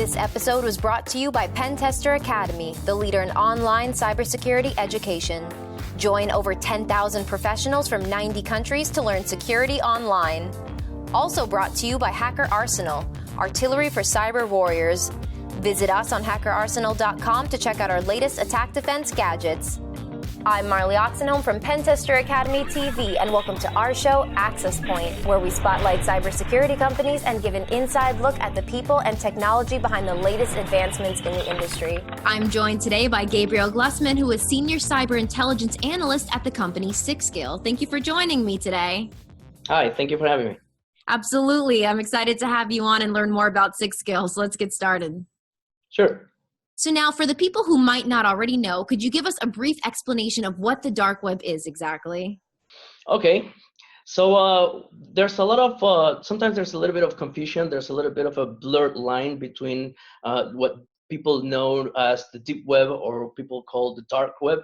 This episode was brought to you by Pentester Academy, the leader in online cybersecurity education. Join over 10,000 professionals from 90 countries to learn security online. Also brought to you by Hacker Arsenal, artillery for cyber warriors. Visit us on hackerarsenal.com to check out our latest attack defense gadgets. I'm Marley Oxenholm from Pentester Academy TV, and welcome to our show, Access Point, where we spotlight cybersecurity companies and give an inside look at the people and technology behind the latest advancements in the industry. I'm joined today by Gabriel Glusman, who is Senior Cyber Intelligence Analyst at the company Sixgill. Thank you for joining me today. Hi, thank you for having me. Absolutely. I'm excited to have you on and learn more about Sixgill, so let's get started. Sure. So now, for the people who might not already know, could you give us a brief explanation of what the dark web is exactly? Okay. So there's a lot of, sometimes there's a little bit of confusion. There's a little bit of a blurred line between what people know as the deep web or people call the dark web.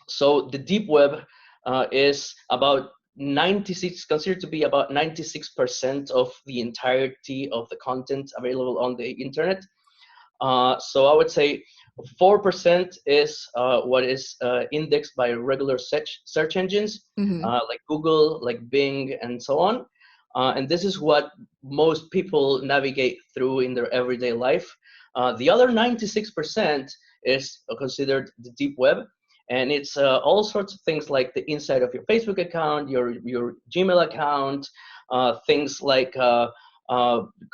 So the deep web is about 96, considered to be about 96% of the entirety of the content available on the internet. So I would say 4% is what is indexed by regular search engines, like Google, like Bing, and so on. And this is what most people navigate through in their everyday life. The other 96% is considered the deep web. And it's all sorts of things like the inside of your Facebook account, your Gmail account, things like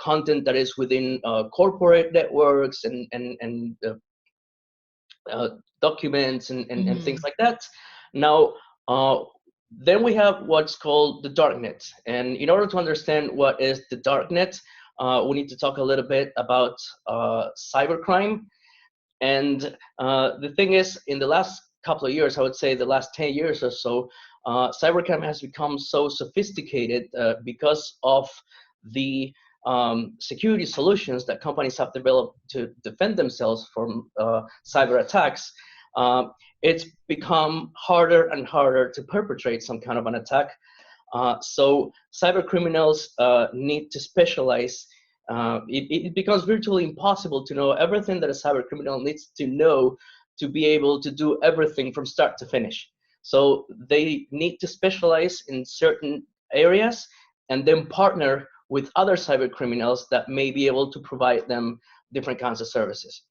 content that is within corporate networks and documents and things like that. Now, then we have what's called the darknet. And in order to understand what is the darknet, we need to talk a little bit about cybercrime. And the thing is, in the last couple of years, I would say the last 10 years or so, cybercrime has become so sophisticated because of the security solutions that companies have developed to defend themselves from cyber attacks. It's become harder and harder to perpetrate some kind of an attack. So cyber criminals need to specialize. It becomes virtually impossible to know everything that a cyber criminal needs to know to be able to do everything from start to finish. So they need to specialize in certain areas and then partner with other cyber criminals that may be able to provide them different kinds of services.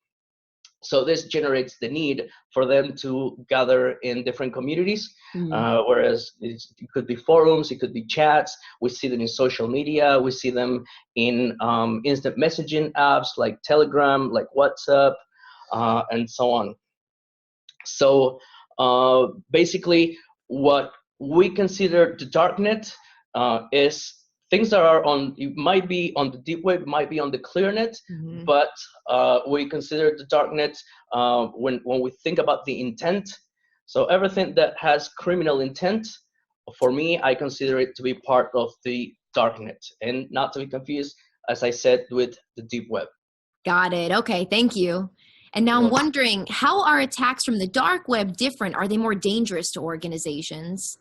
So this generates the need for them to gather in different communities, whereas it could be forums, it could be chats. We see them in social media. We see them in instant messaging apps like Telegram, like WhatsApp, and so on. So basically, what we consider the darknet is things that are on, it might be on the deep web, might be on the clear net, but we consider the darknet when we think about the intent. So everything that has criminal intent, for me, I consider it to be part of the darknet, and not to be confused, as I said, with the deep web. Got it. Okay, thank you. And now I'm wondering, how are attacks from the dark web different? Are they more dangerous to organizations?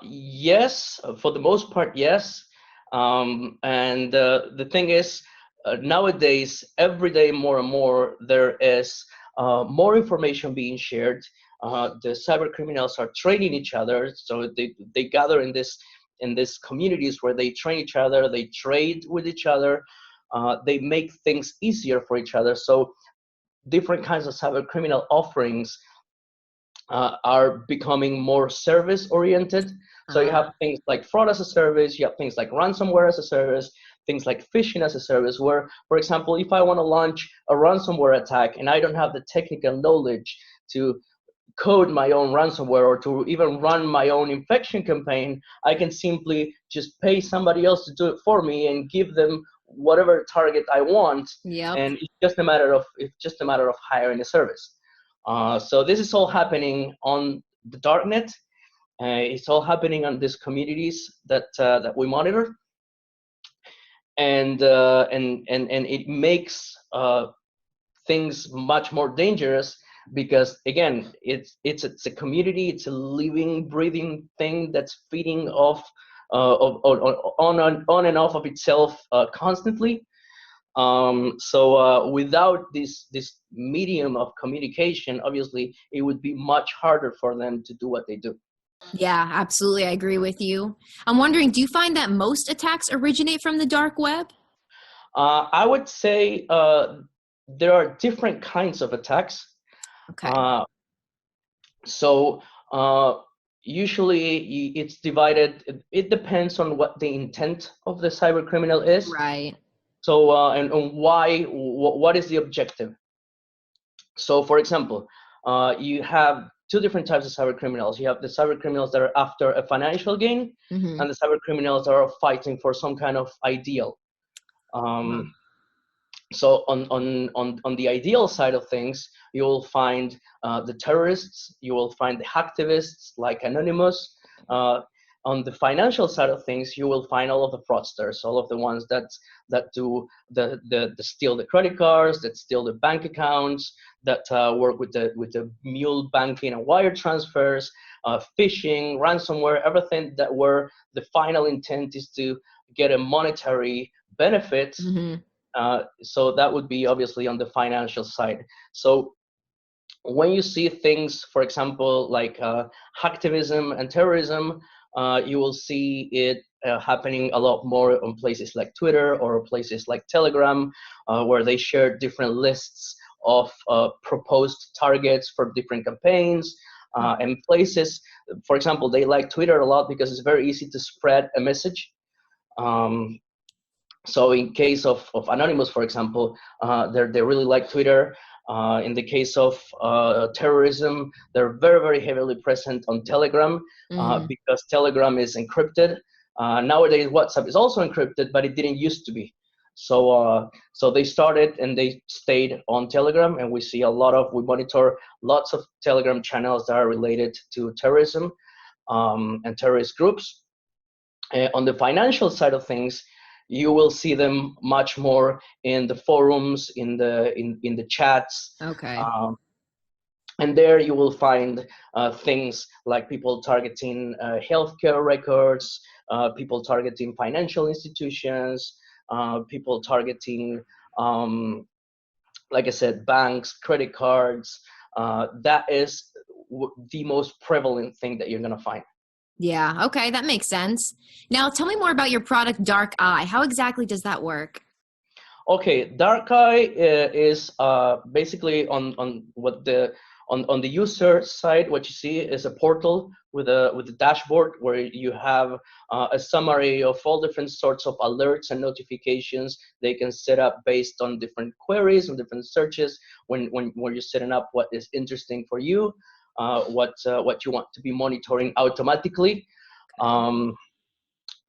Yes, for the most part, yes. And the thing is, nowadays, every day more and more, there is more information being shared. The cyber criminals are training each other, so they gather in this communities where they train each other, they trade with each other, they make things easier for each other. So different kinds of cyber criminal offerings are becoming more service oriented. So you have things like fraud as a service, you have things like ransomware as a service, things like phishing as a service, where, for example, if I want to launch a ransomware attack and I don't have the technical knowledge to code my own ransomware or to even run my own infection campaign, I can simply just pay somebody else to do it for me and give them whatever target I want. And it's just a matter of hiring a service. So this is all happening on the darknet. It's all happening on these communities that we monitor, and it makes things much more dangerous because, again, it's a community, it's a living, breathing thing that's feeding off on and off of itself constantly. So without this medium of communication, obviously it would be much harder for them to do what they do. Yeah, absolutely. I agree with you. I'm wondering, do you find that most attacks originate from the dark web? I would say there are different kinds of attacks. Okay. So usually it's divided. It depends on what the intent of the cyber criminal is. Right. So and why, what is the objective? So for example, you have two different types of cyber criminals. You have the cyber criminals that are after a financial gain, Mm-hmm. and the cyber criminals that are fighting for some kind of ideal. So on the ideal side of things, you will find the terrorists, you will find the hacktivists like Anonymous. On the financial side of things, you will find all of the fraudsters, all of the ones that do the steal the credit cards, that steal the bank accounts, that work with the mule banking and wire transfers, phishing, ransomware, everything that where the final intent is to get a monetary benefit. Mm-hmm. So that would be obviously on the financial side. So when you see things, for example, like hacktivism and terrorism, you will see it happening a lot more on places like Twitter or places like Telegram, where they share different lists of proposed targets for different campaigns. And places, for example, they like Twitter a lot because it's very easy to spread a message. So in case of Anonymous, for example, they really like Twitter. In the case of terrorism, they're very, very heavily present on Telegram, because Telegram is encrypted. Nowadays, WhatsApp is also encrypted, but it didn't used to be. So they started and they stayed on Telegram, and we monitor lots of Telegram channels that are related to terrorism and terrorist groups. On the financial side of things, you will see them much more in the forums, in the chats. Okay. And there you will find things like people targeting healthcare records, people targeting financial institutions, people targeting, like I said, banks, credit cards. That is the most prevalent thing that you're going to find. Yeah, okay, that makes sense. Now, tell me more about your product, Darki. How exactly does that work? Okay, Darki is basically on the user side. What you see is a portal with a dashboard where you have a summary of all different sorts of alerts and notifications they can set up based on different queries and different searches. When you're setting up what is interesting for you. What you want to be monitoring automatically. On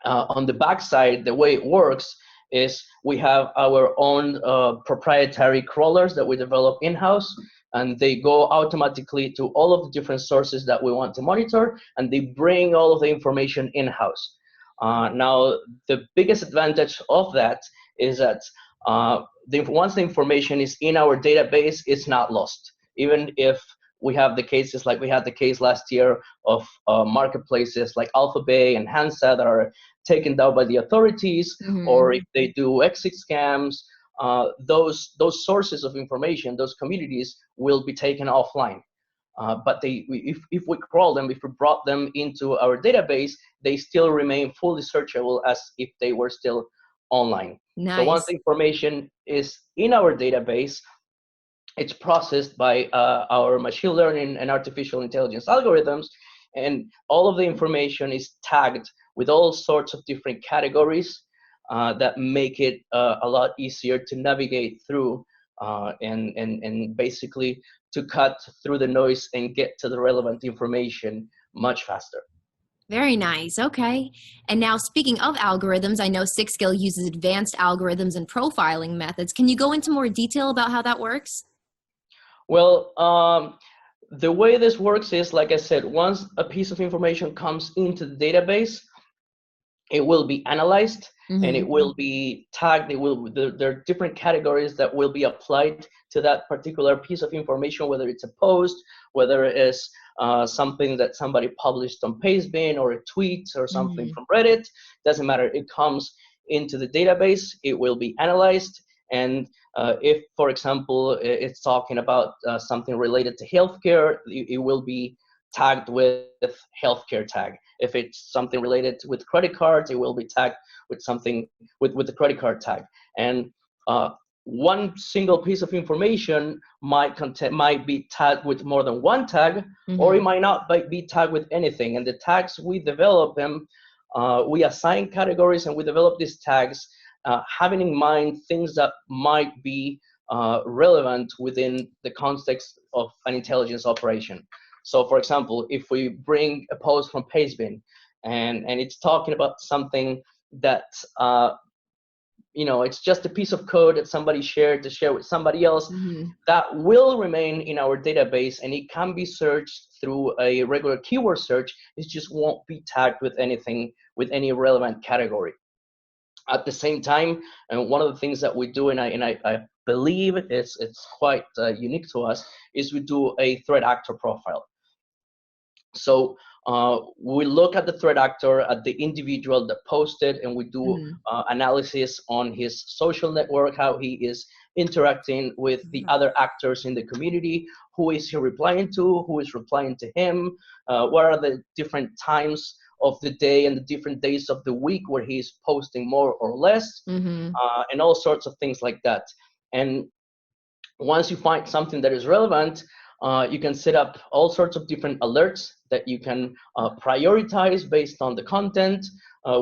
the backside, the way it works is we have our own proprietary crawlers that we develop in-house, and they go automatically to all of the different sources that we want to monitor, and they bring all of the information in-house. Now, the biggest advantage of that is that once the information is in our database, it's not lost. Even if we have the cases like we had the case last year of marketplaces like Alphabet and Hansa that are taken down by the authorities, or if they do exit scams, those sources of information, those communities will be taken offline. But if we crawl them, if we brought them into our database, they still remain fully searchable as if they were still online. Nice. So once the information is in our database, it's processed by our machine learning and artificial intelligence algorithms, and all of the information is tagged with all sorts of different categories that make it a lot easier to navigate through and basically to cut through the noise and get to the relevant information much faster. Very nice. Okay. And now, speaking of algorithms, I know Sixgill uses advanced algorithms and profiling methods. Can you go into more detail about how that works? Well, the way this works is, like I said, once a piece of information comes into the database, it will be analyzed, and it Mm-hmm. will be tagged. There are different categories that will be applied to that particular piece of information, whether it's a post, whether it is something that somebody published on Pastebin, or a tweet, or something Mm-hmm. from Reddit. Doesn't matter. It comes into the database. It will be analyzed, and if, for example, it's talking about something related to healthcare, it will be tagged with healthcare tag. If it's something related with credit cards, it will be tagged with something with the credit card tag. And one single piece of information might be tagged with more than one tag, or it Mm-hmm. might not be tagged with anything. And the tags, we develop them, we assign categories, and we develop these tags having in mind things that might be relevant within the context of an intelligence operation. So, for example, if we bring a post from Pastebin, and it's talking about something that it's just a piece of code that somebody shared to share with somebody else, Mm-hmm. that will remain in our database, and it can be searched through a regular keyword search. It just won't be tagged with anything, with any relevant category. At the same time, and one of the things that we do, and I believe it's quite unique to us, is we do a threat actor profile. So we look at the threat actor, at the individual that posted, and we do Mm-hmm. analysis on his social network, how he is interacting with the other actors in the community. Who is he replying to? Who is replying to him? What are the different times of the day and the different days of the week where he's posting more or less, Mm-hmm. and all sorts of things like that. And once you find something that is relevant, you can set up all sorts of different alerts that you can prioritize based on the content.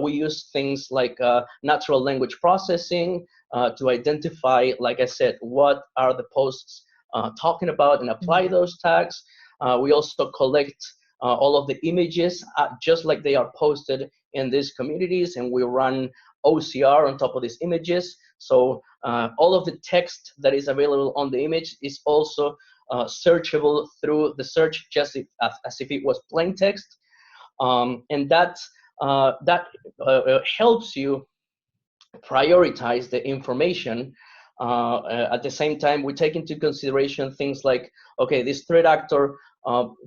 We use things like natural language processing to identify, like I said, what are the posts talking about, and apply those tags. We also collect all of the images just like they are posted in these communities, and we run OCR on top of these images. So all of the text that is available on the image is also searchable through the search, just as if it was plain text. And that helps you prioritize the information. At the same time, we take into consideration things like, okay, this threat actor,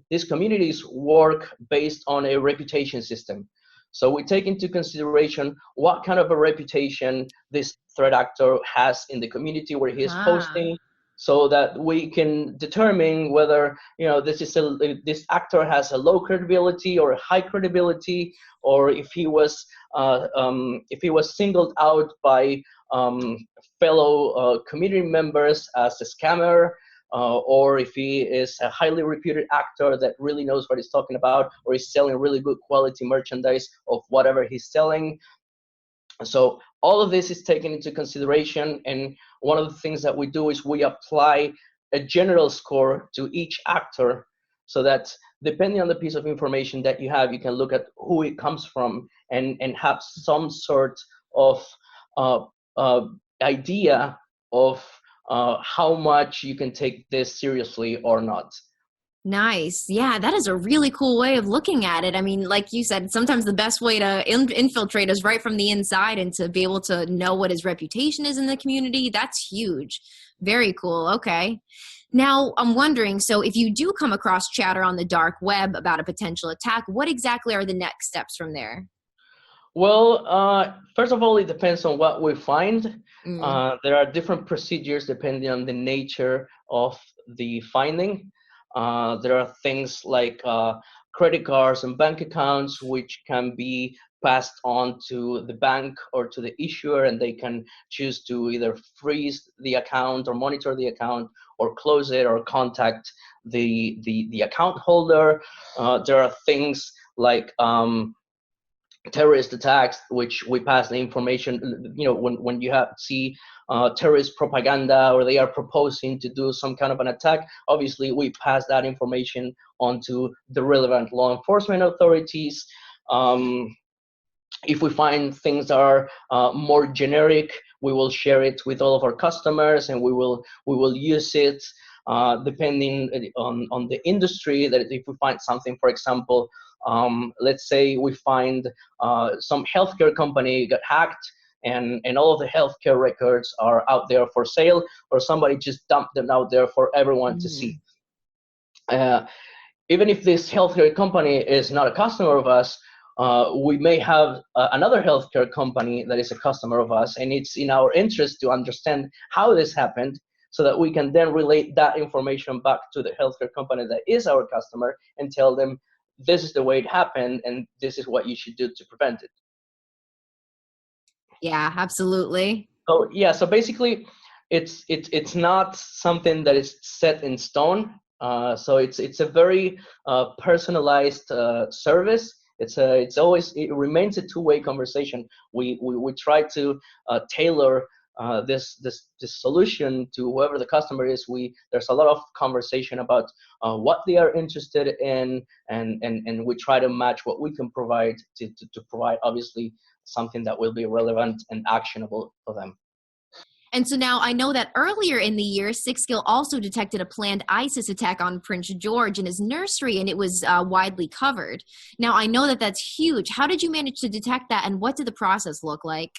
these communities work based on a reputation system. So we take into consideration what kind of a reputation this threat actor has in the community where he is posting, so that we can determine whether this actor has a low credibility or a high credibility, or if he was singled out by fellow community members as a scammer, or if he is a highly reputed actor that really knows what he's talking about, or is selling really good quality merchandise of whatever he's selling. So all of this is taken into consideration, and one of the things that we do is we apply a general score to each actor, so that depending on the piece of information that you have, you can look at who it comes from, and have some sort of idea of how much you can take this seriously or not. Nice. Yeah, that is a really cool way of looking at it. I mean, like you said, sometimes the best way to infiltrate is right from the inside, and to be able to know what his reputation is in the community. That's huge. Very cool. Okay. Now, I'm wondering, so if you do come across chatter on the dark web about a potential attack, what exactly are the next steps from there? Well, first of all, it depends on what we find. Mm. There are different procedures depending on the nature of the finding. There are things like credit cards and bank accounts, which can be passed on to the bank or to the issuer, and they can choose to either freeze the account or monitor the account, or close it, or contact the account holder. There are things like terrorist attacks, which we pass the information. When you see terrorist propaganda, or they are proposing to do some kind of an attack, obviously we pass that information onto the relevant law enforcement authorities. If we find things that are more generic, we will share it with all of our customers, and we will use it depending on the industry. That if we find something, for example, let's say we find some healthcare company got hacked, and all of the healthcare records are out there for sale, or somebody just dumped them out there for everyone to see. Even if this healthcare company is not a customer of us, we may have another healthcare company that is a customer of us, and it's in our interest to understand how this happened, so that we can then relate that information back to the healthcare company that is our customer and tell them, this is the way it happened, and this is what you should do to prevent it. Yeah, absolutely. So yeah, so basically, it's not something that is set in stone. So it's a very personalized service. It remains a two-way conversation. We try to tailor this solution to whoever the customer is. There's a lot of conversation about what they are interested in, and we try to match what we can provide to provide obviously something that will be relevant and actionable for them. And so now I know that earlier in the year, Sixgill also detected a planned ISIS attack on Prince George in his nursery, and it was widely covered. Now I know that that's huge. How did you manage to detect that, and what did the process look like?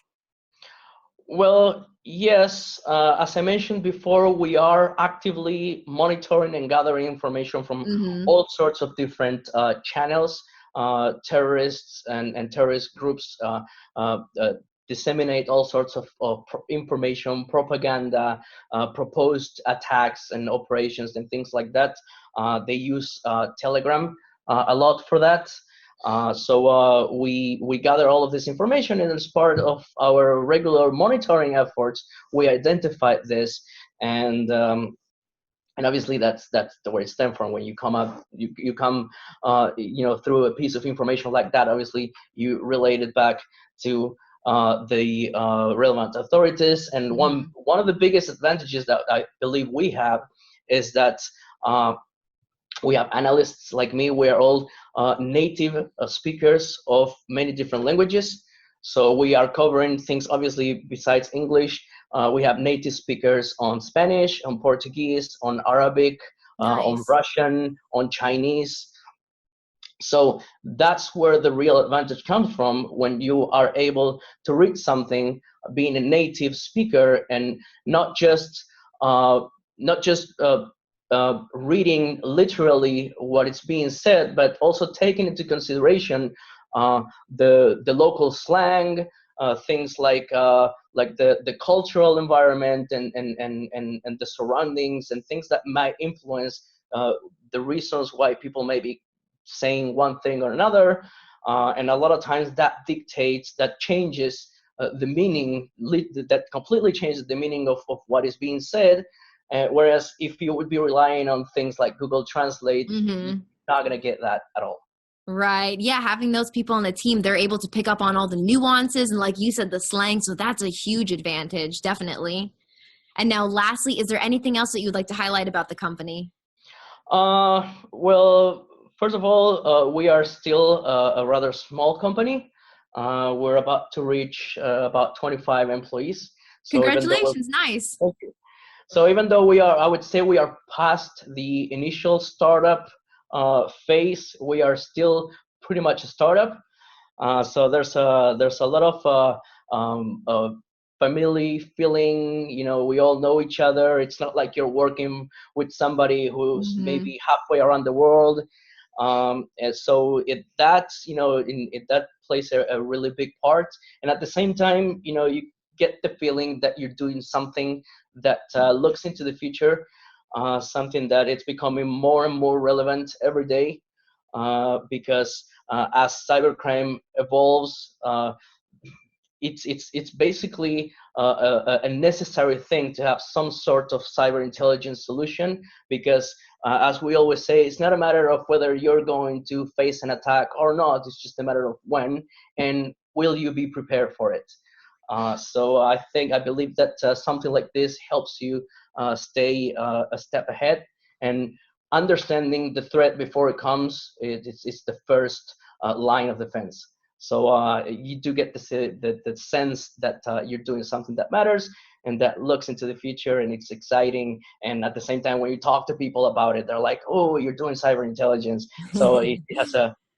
Well, yes, as I mentioned before, we are actively monitoring and gathering information from all sorts of different channels. Terrorists and terrorist groups disseminate all sorts of information, propaganda, proposed attacks and operations and things like that. They use Telegram a lot for that. So we gather all of this information, and as part of our regular monitoring efforts, we identify this, and obviously that's the way it stems from. When you come up, you come through a piece of information like that, obviously you relate it back to the relevant authorities. And one of the biggest advantages that I believe we have is that we have analysts like me. We are all native speakers of many different languages. So we are covering things, obviously, besides English. We have native speakers on Spanish, on Portuguese, on Arabic, on Russian, on Chinese. So that's where the real advantage comes from, when you are able to read something, being a native speaker, and not just reading literally what is being said, but also taking into consideration the local slang, things like the cultural environment and the surroundings, and things that might influence the reasons why people may be saying one thing or another. And a lot of times that changes the meaning, that completely changes the meaning of what is being said. Whereas if you would be relying on things like Google Translate, you're not going to get that at all. Right. Yeah. Having those people on the team, they're able to pick up on all the nuances and, like you said, the slang. So that's a huge advantage, definitely. And now lastly, is there anything else that you'd like to highlight about the company? Well, first of all, we are still a rather small company. We're about to reach about 25 employees. So congratulations. Nice. Thank you. So even though I would say we are past the initial startup phase, we are still pretty much a startup. So there's a lot of family feeling. We all know each other. It's not like you're working with somebody who's maybe halfway around the world. And so that plays a really big part. And at the same time, you get the feeling that you're doing something that looks into the future, something that it's becoming more and more relevant every day, because as cybercrime evolves, it's basically a necessary thing to have some sort of cyber intelligence solution, because as we always say, it's not a matter of whether you're going to face an attack or not. It's just a matter of when, and will you be prepared for it. So I believe that something like this helps you stay a step ahead, and understanding the threat before it comes. It's the first line of defense. So you do get the sense that you're doing something that matters and that looks into the future, and it's exciting. And at the same time, when you talk to people about it, they're like, "Oh, you're doing cyber intelligence." So it has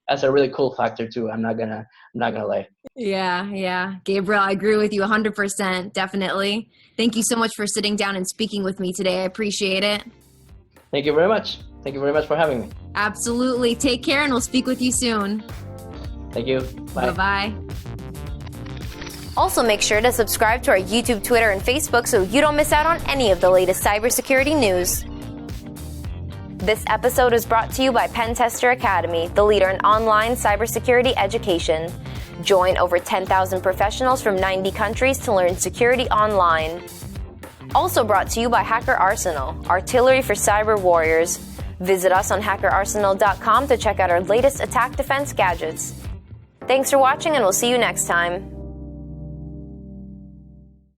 that's a really cool factor too. I'm not gonna lie. Yeah. Gabriel, I agree with you 100%. Definitely. Thank you so much for sitting down and speaking with me today. I appreciate it. Thank you very much. Thank you very much for having me. Absolutely. Take care, and we'll speak with you soon. Thank you. Bye. Bye-bye. Also, make sure to subscribe to our YouTube, Twitter, and Facebook so you don't miss out on any of the latest cybersecurity news. This episode is brought to you by Pentester Academy, the leader in online cybersecurity education. Join over 10,000 professionals from 90 countries to learn security online. Also brought to you by Hacker Arsenal, artillery for cyber warriors. Visit us on hackerarsenal.com to check out our latest attack defense gadgets. Thanks for watching, and we'll see you next time.